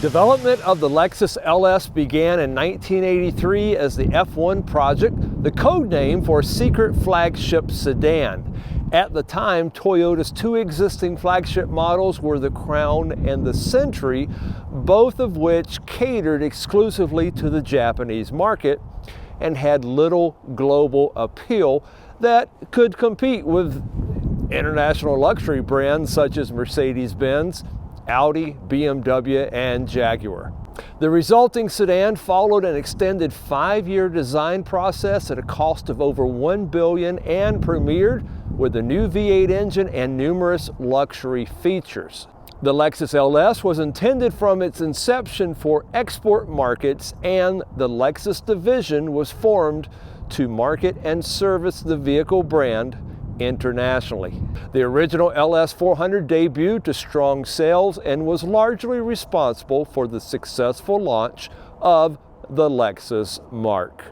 Development of the Lexus LS began in 1983 as the F1 project, the code name for a secret flagship sedan. At the time, Toyota's two existing flagship models were the Crown and the Century, both of which catered exclusively to the Japanese market and had little global appeal that could compete with international luxury brands such as Mercedes-Benz, Audi, BMW, and Jaguar. The resulting sedan followed an extended 5-year design process at a cost of over $1 billion and premiered with a new V8 engine and numerous luxury features. The Lexus LS was intended from its inception for export markets, and the Lexus division was formed to market and service the vehicle brand internationally. The original LS 400 debuted to strong sales and was largely responsible for the successful launch of the Lexus marque.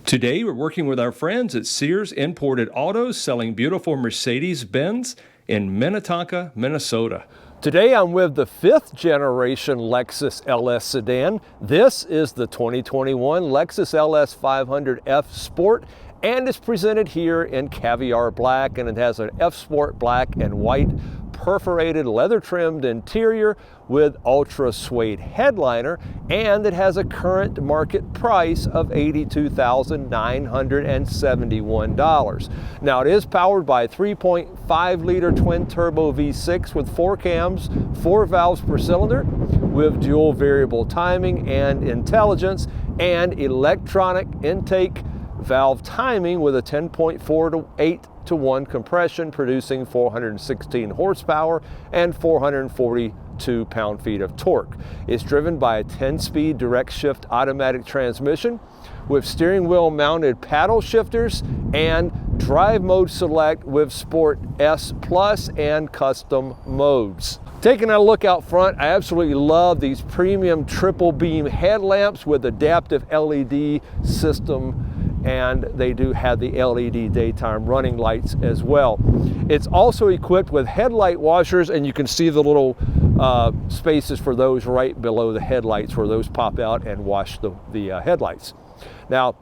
Today we're working with our friends at Sears Imported Autos, selling beautiful Mercedes-Benz in Minnetonka, Minnesota. Today I'm with the 5th generation Lexus LS sedan. This is the 2021 Lexus LS 500F Sport, and it's presented here in caviar black, and it has an F Sport black and white perforated leather trimmed interior with ultra suede headliner, and it has a current market price of $82,971. Now it is powered by a 3.5 liter twin turbo V6 with 4 cams, 4 valves per cylinder, with dual variable timing and intelligence, and electronic intake valve timing with a 10.4 to 8-to-1 compression, producing 416 horsepower and 442 pound-feet of torque. It's driven by a 10-speed direct shift automatic transmission with steering wheel mounted paddle shifters and drive mode select with Sport S Plus and custom modes. Taking a look out front, I absolutely love these premium triple beam headlamps with adaptive LED system, and they do have the LED daytime running lights as well. It's also equipped with headlight washers, and you can see the little spaces for those right below the headlights where those pop out and wash the headlights. Now,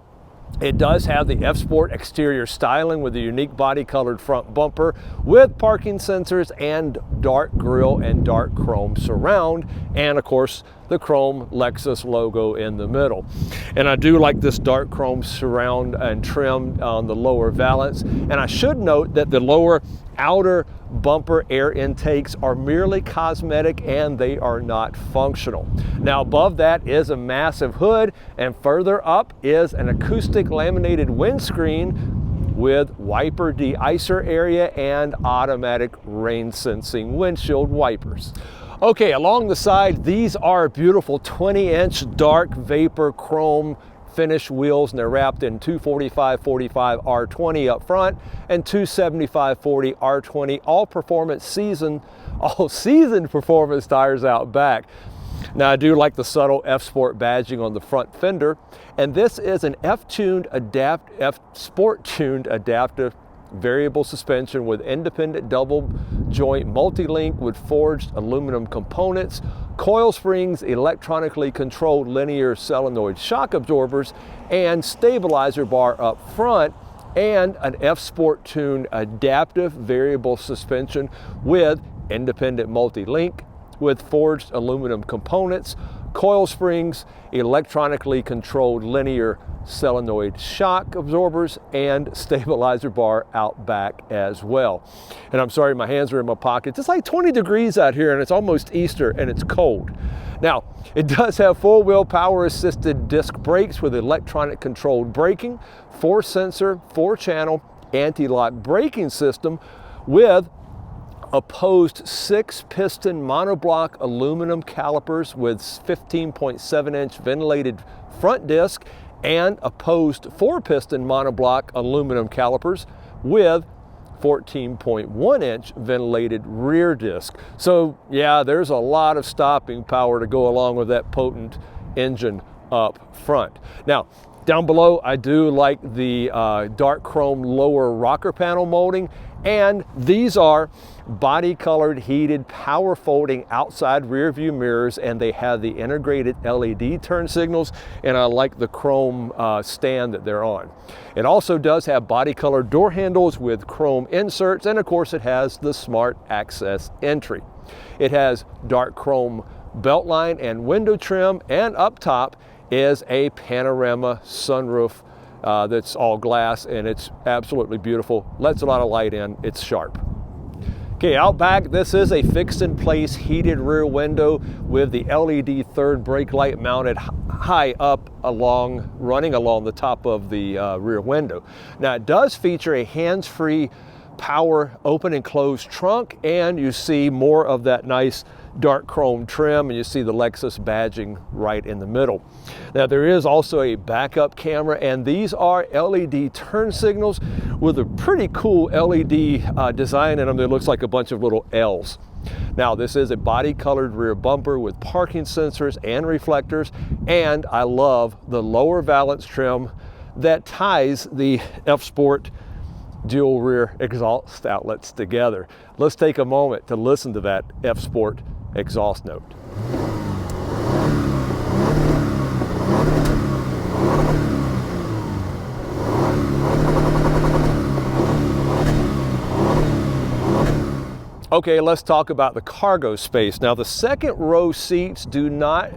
it does have the F Sport exterior styling with a unique body colored front bumper with parking sensors and dark grille and dark chrome surround, and of course the chrome Lexus logo in the middle. And I do like this dark chrome surround and trim on the lower valance. And I should note that the lower outer bumper air intakes are merely cosmetic and they are not functional. Now above that is a massive hood, and further up is an acoustic laminated windscreen with wiper de-icer area and automatic rain sensing windshield wipers. Okay, along the side, these are beautiful 20-inch dark vapor chrome finish wheels, and they're wrapped in 245/45 R20 up front and 275/40 R20 all season performance tires out back. Now I do like the subtle F Sport badging on the front fender, and this is an F Sport tuned adaptive variable suspension with independent double joint multi-link with forged aluminum components, coil springs, electronically controlled linear solenoid shock absorbers, and stabilizer bar up front, and an F Sport tuned adaptive variable suspension with independent multi-link with forged aluminum components, coil springs, electronically controlled linear solenoid shock absorbers, and stabilizer bar out back as well. And I'm sorry, my hands are in my pockets. It's like 20 degrees out here and it's almost Easter and it's cold. Now, it does have four-wheel power assisted disc brakes with electronic controlled braking, 4-sensor, 4-channel anti-lock braking system with opposed 6-piston monoblock aluminum calipers with 15.7-inch ventilated front disc, and opposed 4-piston monoblock aluminum calipers with 14.1-inch ventilated rear disc. So yeah, there's a lot of stopping power to go along with that potent engine up front. Now, Down below, I do like the dark chrome lower rocker panel molding, and these are body colored heated power folding outside rear view mirrors, and they have the integrated LED turn signals, and I like the chrome stand that they're on. It also does have body colored door handles with chrome inserts, and of course it has the smart access entry. It has dark chrome belt line and window trim, and up top is a panorama sunroof that's all glass, and it's absolutely beautiful. Lets a lot of light in. It's sharp. Okay, out back, this is a fixed in place heated rear window with the LED third brake light mounted high up running along the top of the rear window. Now it does feature a hands-free power open and close trunk, and you see more of that nice dark chrome trim, and you see the Lexus badging right in the middle. Now there is also a backup camera, and these are LED turn signals with a pretty cool LED design in them that looks like a bunch of little L's. Now this is a body colored rear bumper with parking sensors and reflectors, and I love the lower valance trim that ties the F-Sport dual rear exhaust outlets together. Let's take a moment to listen to that F-Sport exhaust note. Okay, let's talk about the cargo space. Now the second row seats do not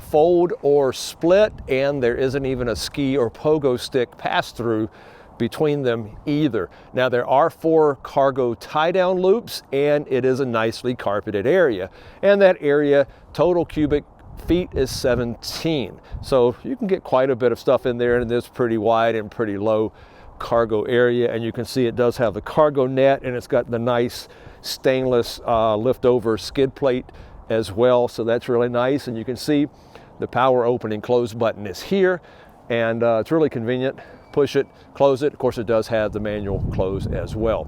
fold or split, and there isn't even a ski or pogo stick pass-through between them either. Now there are 4 cargo tie-down loops, and it is a nicely carpeted area, and that area total cubic feet is 17, so you can get quite a bit of stuff in there, and it's pretty wide and pretty low cargo area. And you can see it does have the cargo net, and it's got the nice stainless lift-over skid plate as well, so that's really nice. And you can see the power open and close button is here, and it's really convenient. Push it, close it. Of course, it does have the manual close as well.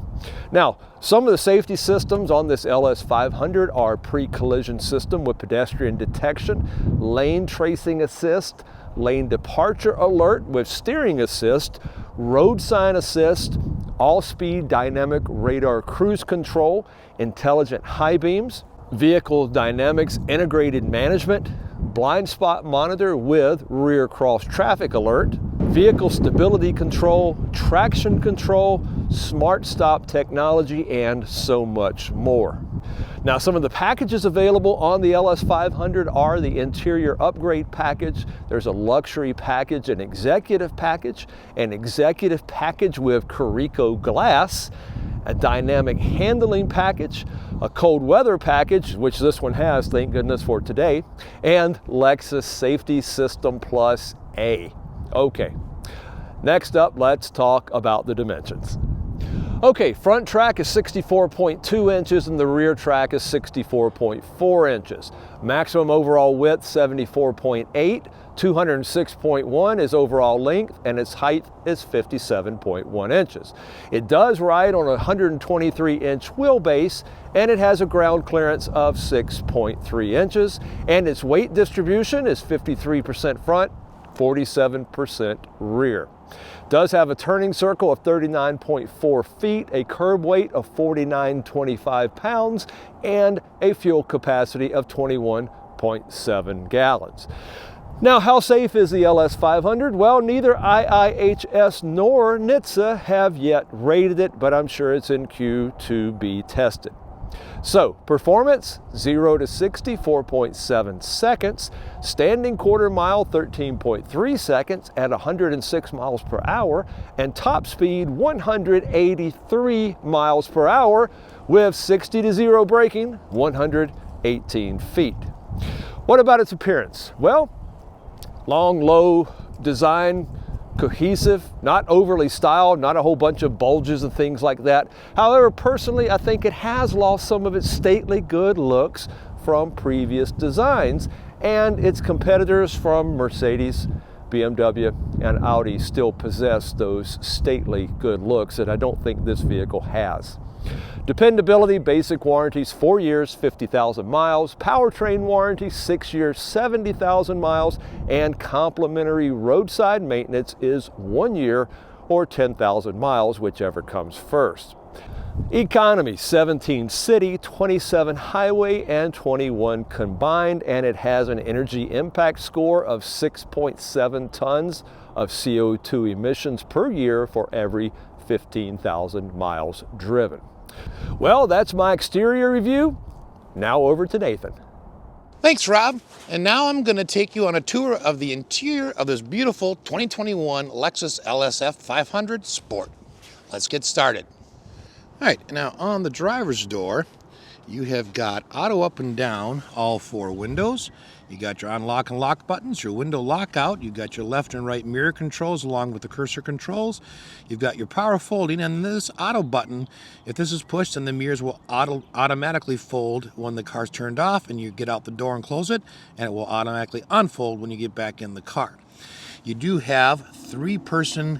Now, some of the safety systems on this LS 500 are pre-collision system with pedestrian detection, lane tracing assist, lane departure alert with steering assist, road sign assist, all-speed dynamic radar cruise control, intelligent high beams, vehicle dynamics integrated management, blind spot monitor with rear cross traffic alert, vehicle stability control, traction control, smart stop technology, and so much more. Now, some of the packages available on the LS 500 are the interior upgrade package. There's a luxury package, an executive package with Carico glass, a dynamic handling package, a cold weather package, which this one has, thank goodness for today, and Lexus Safety System Plus A. Okay, next up, let's talk about the dimensions. Okay, front track is 64.2 inches and the rear track is 64.4 inches. Maximum overall width 74.8, 206.1 is overall length, and its height is 57.1 inches. It does ride on a 123-inch wheelbase, and it has a ground clearance of 6.3 inches, and its weight distribution is 53% front, 47% rear. Does have a turning circle of 39.4 feet, a curb weight of 49.25 pounds, and a fuel capacity of 21.7 gallons. Now, how safe is the LS 500? Well, neither IIHS nor NHTSA have yet rated it, but I'm sure it's in queue to be tested. So, performance, 0 to 60, 4.7 seconds. Standing quarter mile, 13.3 seconds at 106 miles per hour. And top speed, 183 miles per hour with 60 to 0 braking, 118 feet. What about its appearance? Well, long, low design, cohesive, not overly styled, not a whole bunch of bulges and things like that. However, personally, I think it has lost some of its stately good looks from previous designs, and its competitors from Mercedes, BMW, and Audi still possess those stately good looks that I don't think this vehicle has. Dependability, basic warranties 4 years, 50,000 miles, powertrain warranty 6 years, 70,000 miles, and complimentary roadside maintenance is 1 year or 10,000 miles, whichever comes first. Economy, 17 city, 27 highway, and 21 combined, and it has an energy impact score of 6.7 tons of CO2 emissions per year for every 15,000 miles driven. Well, that's my exterior review. Now over to Nathan. Thanks, Rob. And now I'm going to take you on a tour of the interior of this beautiful 2021 Lexus LS 500 Sport. Let's get started. All right, now on the driver's door, you have got auto up and down all 4 windows. You got your unlock and lock buttons, your window lockout. You got your left and right mirror controls along with the cursor controls. You've got your power folding, and this auto button, if this is pushed, then the mirrors will automatically fold when the car's turned off and you get out the door and close it, and it will automatically unfold when you get back in the car. You do have 3-person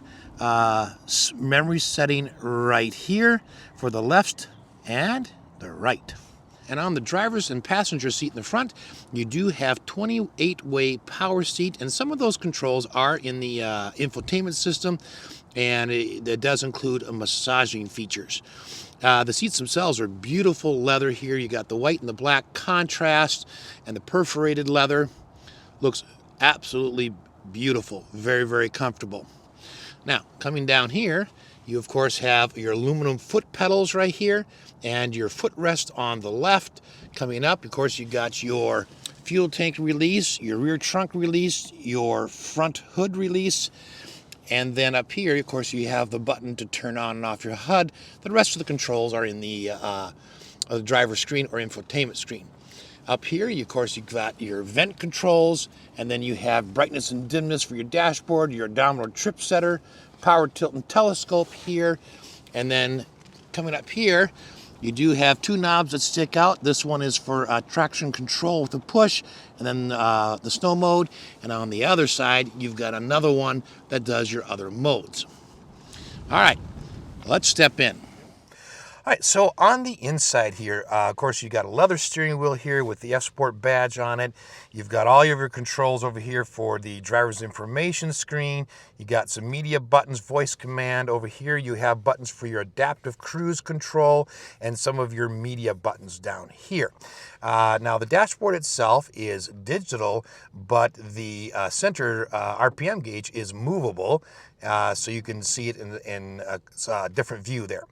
memory setting right here for the left and the right. And on the driver's and passenger seat in the front, you do have 28-way power seat, and some of those controls are in the infotainment system, and it does include massaging features. The seats themselves are beautiful leather here. You got the white and the black contrast, and the perforated leather looks absolutely beautiful. Very, very comfortable. Now, coming down here, you of course have your aluminum foot pedals right here and your footrest on the left. Coming up, of course, you got your fuel tank release, your rear trunk release, your front hood release, and then up here, of course, you have the button to turn on and off your HUD. The rest of the controls are in the driver's screen or infotainment screen. Up here, of course, you've got your vent controls, and then you have brightness and dimness for your dashboard, your odometer trip setter, power tilt and telescope here, and then coming up here, you do have 2 knobs that stick out. This one is for traction control with a push, and then the snow mode, and on the other side, you've got another one that does your other modes. All right, let's step in. All right, so on the inside here, of course, you've got a leather steering wheel here with the F-Sport badge on it. You've got all of your controls over here for the driver's information screen. You got some media buttons, voice command. Over here, you have buttons for your adaptive cruise control and some of your media buttons down here. Now, the dashboard itself is digital, but the center RPM gauge is movable, so you can see it in a different view there.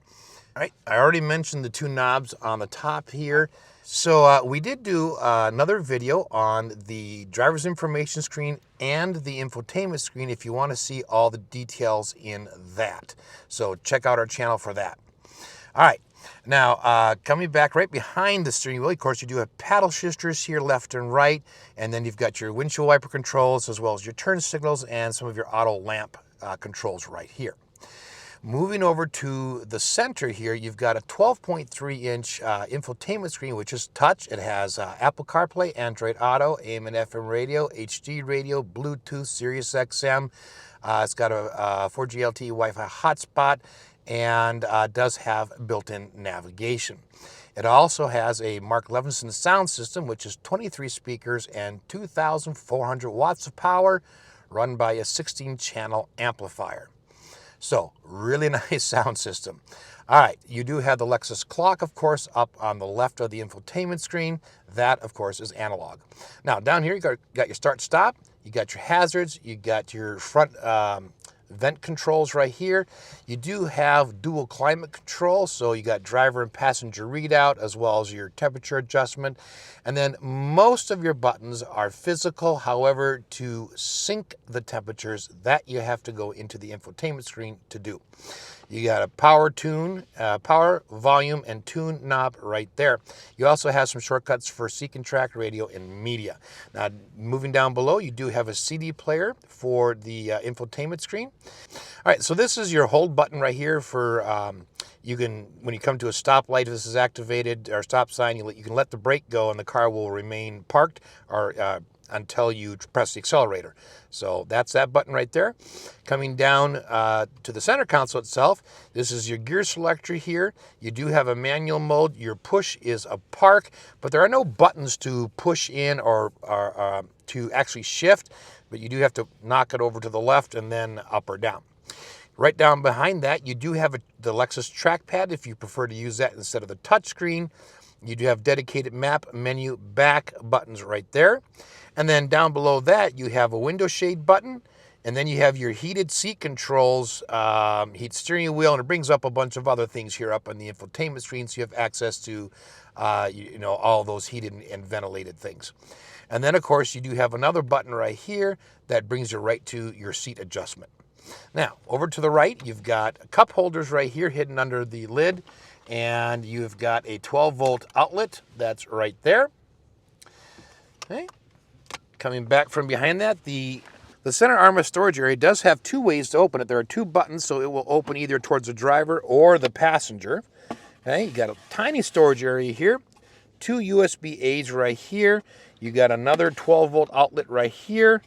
All right, I already mentioned the 2 knobs on the top here. So we did do another video on the driver's information screen and the infotainment screen if you want to see all the details in that. So check out our channel for that. All right, now coming back right behind the steering wheel, of course, you do have paddle shifters here left and right, and then you've got your windshield wiper controls as well as your turn signals and some of your auto lamp controls right here. Moving over to the center here, you've got a 12.3-inch infotainment screen, which is touch. It has Apple CarPlay, Android Auto, AM and FM radio, HD radio, Bluetooth, Sirius XM. It's got a 4G LTE Wi-Fi hotspot and does have built-in navigation. It also has a Mark Levinson sound system, which is 23 speakers and 2,400 watts of power, run by a 16-channel amplifier. So, really nice sound system. All right, you do have the Lexus clock, of course, up on the left of the infotainment screen. That, of course, is analog. Now, down here, you got your start-stop, you got your hazards, you got your front vent controls right here. You do have dual climate control, so you got driver and passenger readout as well as your temperature adjustment. And then most of your buttons are physical. However, to sync the temperatures, that you have to go into the infotainment screen to do. You got a power tune, power, volume, and tune knob right there. You also have some shortcuts for seek and track, radio, and media. Now, moving down below, you do have a CD player for the infotainment screen. All right, so this is your hold button right here for, you can, when you come to a stoplight, if this is activated, or stop sign, you can let the brake go and the car will remain parked or until you press the accelerator. So that's that button right there. Coming down to the center console itself, this is your gear selector here. You do have a manual mode. Your push is a park, but there are no buttons to push in or to actually shift, but you do have to knock it over to the left and then up or down. Right down behind that, you do have the Lexus trackpad if you prefer to use that instead of the touchscreen. You do have dedicated map, menu, back buttons right there. And then down below that, you have a window shade button. And then you have your heated seat controls, heat steering wheel, and it brings up a bunch of other things here up on the infotainment screen, so you have access to, all those heated and ventilated things. And then, of course, you do have another button right here that brings you right to your seat adjustment. Now, over to the right, you've got cup holders right here hidden under the lid, and you've got a 12-volt outlet that's right there. Okay. Coming back from behind that, the center armrest storage area does have two ways to open it. There are two buttons, so it will open either towards the driver or the passenger. Okay, you got a tiny storage area here, two USB-A's right here. You got another 12-volt outlet right here.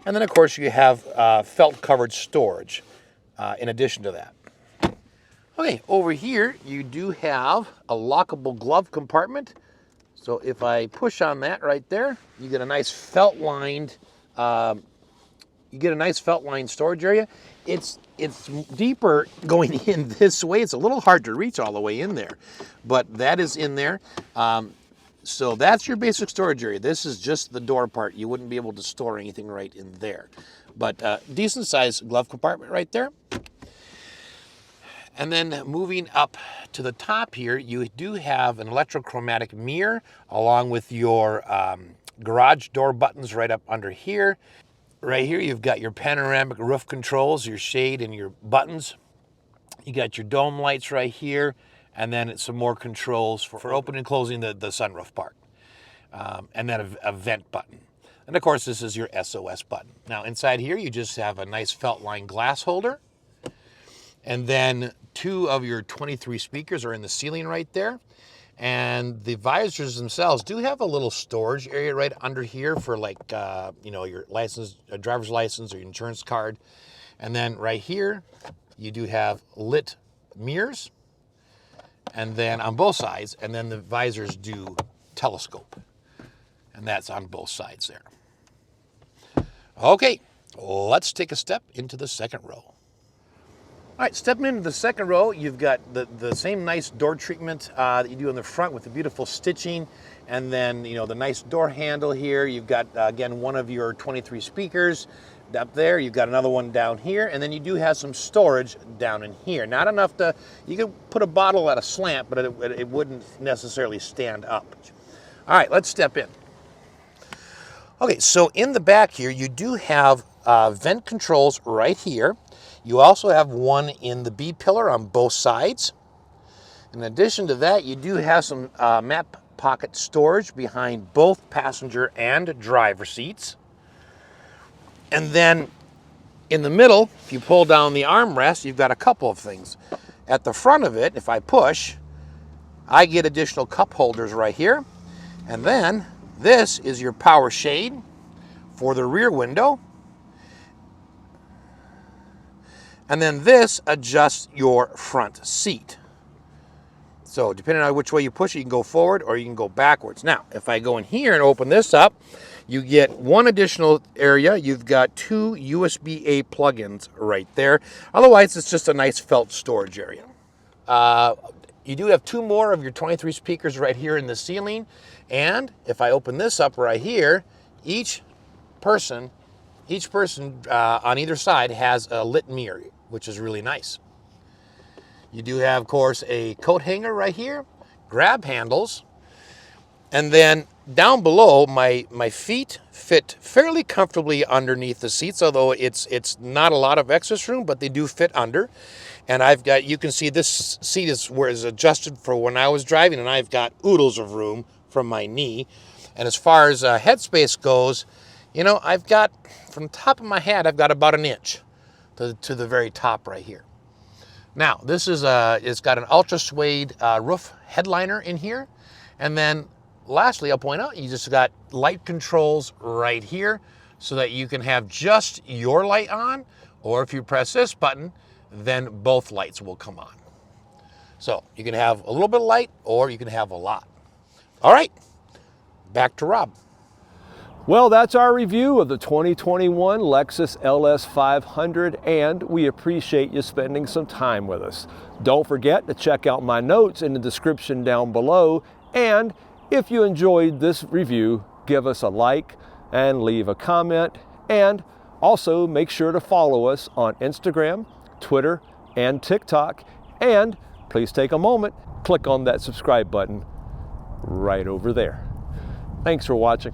And then, of course, you have felt-covered storage in addition to that. Okay, over here, you do have a lockable glove compartment. So if I push on that right there, you get a nice felt-lined storage area. It's deeper going in this way. It's a little hard to reach all the way in there, but that is in there. So that's your basic storage area. This is just the door part. You wouldn't be able to store anything right in there. But decent sized glove compartment right there. And then moving up to the top here, you do have an electrochromatic mirror along with your garage door buttons right up under here. Right here, you've got your panoramic roof controls, your shade and your buttons. You got your dome lights right here. And then some more controls for opening and closing the sunroof part. And then a vent button. And of course, this is your SOS button. Now inside here, you just have a nice felt-lined glass holder. And then two of your 23 speakers are in the ceiling right there. And the visors themselves do have a little storage area right under here for like, your license, driver's license or your insurance card. And then right here, you do have lit mirrors. And then on both sides, and then the visors do telescope. And that's on both sides there. Okay, let's take a step into the second row. All right, stepping into the second row, you've got the same nice door treatment that you do in the front with the beautiful stitching. And then, the nice door handle here. You've got, again, one of your 23 speakers up there. You've got another one down here, and then you do have some storage down in here. Not enough to, you could put a bottle at a slant, but it wouldn't necessarily stand up. All right, let's step in. Okay, so in the back here, you do have vent controls right here. You also have one in the B pillar on both sides. In addition to that, you do have some map pocket storage behind both passenger and driver seats. And then in the middle, if you pull down the armrest, you've got a couple of things. At the front of it, if I push, I get additional cup holders right here. And then this is your power shade for the rear window. And then this adjusts your front seat. So depending on which way you push it, you can go forward or you can go backwards. Now, if I go in here and open this up, you get one additional area. You've got two USB-A plugins right there. Otherwise, it's just a nice felt storage area. You do have two more of your 23 speakers right here in the ceiling. And if I open this up right here, each person on either side has a lit mirror, which is really nice. You do have, of course, a coat hanger right here, grab handles, and then down below, my feet fit fairly comfortably underneath the seats, although it's not a lot of excess room, but they do fit under. And I've got, you can see this seat is adjusted for when I was driving, and I've got oodles of room from my knee. And as far as headspace goes, I've got, from the top of my head, I've got about an inch to the very top right here. Now, this is it's got an ultra suede roof headliner in here. And then lastly, I'll point out, you just got light controls right here so that you can have just your light on, or if you press this button, then both lights will come on. So you can have a little bit of light or you can have a lot. All right, back to Rob. Well, that's our review of the 2021 Lexus LS 500, and we appreciate you spending some time with us. Don't forget to check out my notes in the description down below, and if you enjoyed this review, give us a like and leave a comment, and also make sure to follow us on Instagram, Twitter, and TikTok, and please take a moment, click on that subscribe button right over there. Thanks for watching.